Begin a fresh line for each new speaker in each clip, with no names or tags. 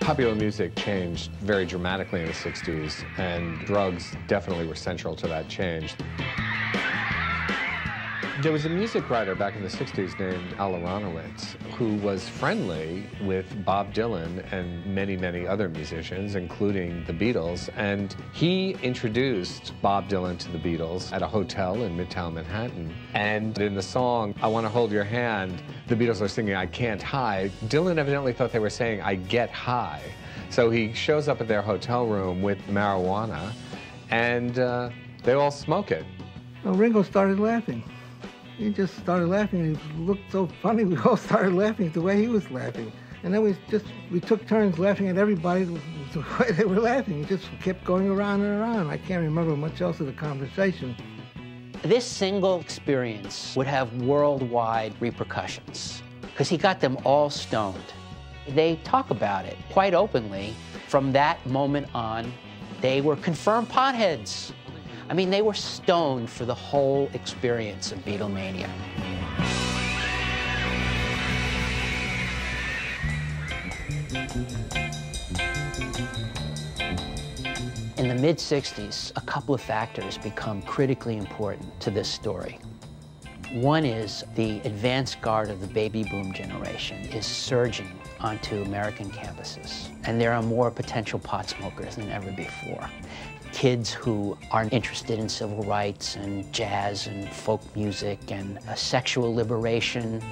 Popular music changed very dramatically in the 60s, and drugs definitely were central to that change. There was a music writer back in the 60s named Al Aronowitz who was friendly with Bob Dylan and many, many other musicians, including the Beatles, and he introduced Bob Dylan to the Beatles at a hotel in Midtown Manhattan. And in the song, I Want to Hold Your Hand, the Beatles are singing, I Can't Hide. Dylan evidently thought they were saying, I get high. So he shows up at their hotel room with marijuana, and they all smoke it.
Well, Ringo started laughing. He just started laughing. He looked so funny. We all started laughing at the way he was laughing. And then we took turns laughing at everybody the way they were laughing. It just kept going around and around. I can't remember much else of the conversation.
This single experience would have worldwide repercussions because he got them all stoned. They talk about it quite openly. From that moment on, they were confirmed potheads. I mean, they were stoned for the whole experience of Beatlemania. In the mid-60s, a couple of factors become critically important to this story. One is the advanced guard of the baby boom generation is surging onto American campuses, and there are more potential pot smokers than ever before. Kids who aren't interested in civil rights and jazz and folk music and sexual liberation.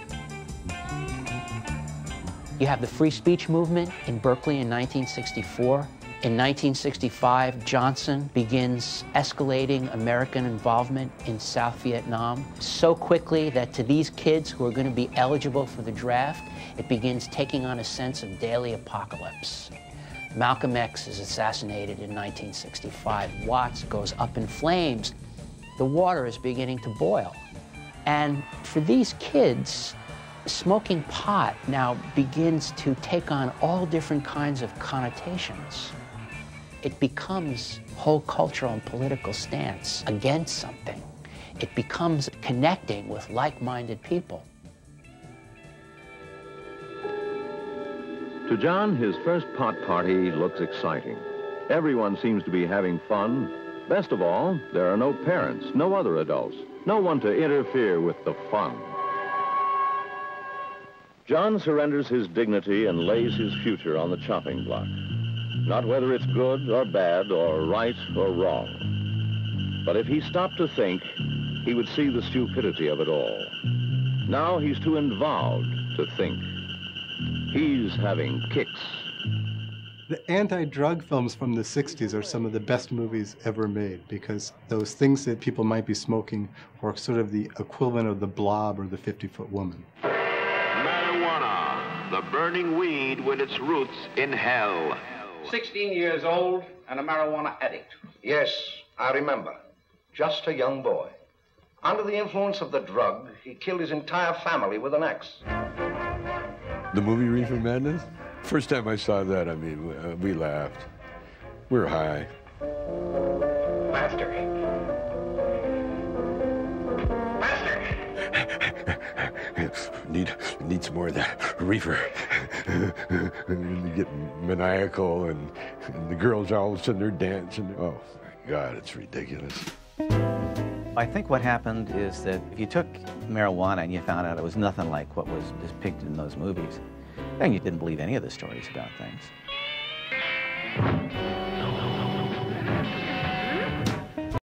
You have the free speech movement in Berkeley in 1964. In 1965, Johnson begins escalating American involvement in South Vietnam so quickly that to these kids who are going to be eligible for the draft, it begins taking on a sense of daily apocalypse. Malcolm X is assassinated in 1965. Watts goes up in flames. The water is beginning to boil. And for these kids, smoking pot now begins to take on all different kinds of connotations. It becomes a whole cultural and political stance against something. It becomes connecting with like-minded people.
To John, his first pot party looks exciting. Everyone seems to be having fun. Best of all, there are no parents, no other adults, no one to interfere with the fun. John surrenders his dignity and lays his future on the chopping block. Not whether it's good or bad or right or wrong. But if he stopped to think, he would see the stupidity of it all. Now he's too involved to think. He's having kicks.
The anti-drug films from the 60s are some of the best movies ever made because those things that people might be smoking are sort of the equivalent of the Blob or the 50-Foot Woman.
Marijuana, the burning weed with its roots in hell.
16 years old and a marijuana addict.
Yes, I remember. Just a young boy. Under the influence of the drug, he killed his entire family with an axe.
The movie Reefer Madness? First time I saw that, I mean, we laughed. We were high.
Master.
Need some more of that reefer. And you get maniacal, and the girls all of a sudden they're dancing. Oh my God, it's ridiculous.
I think what happened is that if you took marijuana and you found out it was nothing like what was depicted in those movies, then you didn't believe any of the stories about things.